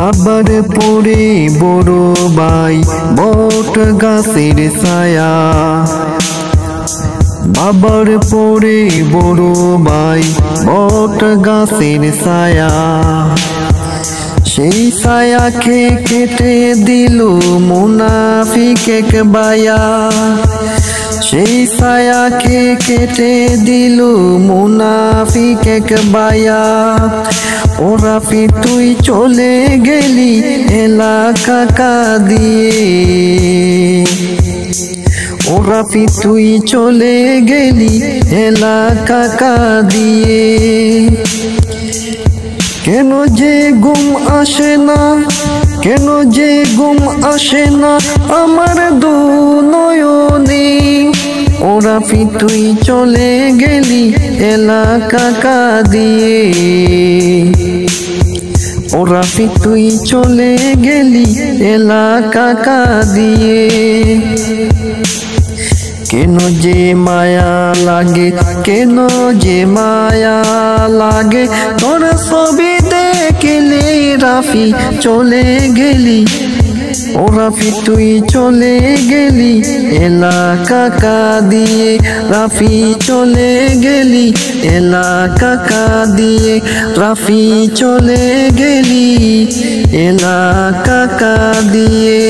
বাবার পরে বড় ভাই বট গাছের ছায়া, বাবার পরে বড় ভাই বট গাছের ছায়া, সেই ছায়াকে কেটে দিল মুনাফিক এক বায়া, সেই ছায়াকে কেটে দিল মুনাফিক এক বায়া। ও রাফি তুই চলে গেলি এলাকা কাঁদিয়ে, ও রাফি তুই চলে গেলি এলাকা কাঁদিয়ে। কেন যে ঘুম আসে না, কেন যে ঘুম আসে না আমার দু নয়নে, ও রাফি তুই চলে গেলি এলাকা কাঁদিয়ে, ও রাফি তুই চলে গেলি এলাকা কাঁদিয়ে। কেন যে মায়া লাগে, কেন যে মায়া লাগে তোর ছবি দেখলে রাফি চলে গেলি, ও রাফি তুই চলে গেলি এলাকা কাঁদিয়ে, রাফি চলে গেলি এলাকা কাঁদিয়ে, রাফি চলে গেলি এলাকা কাঁদিয়ে।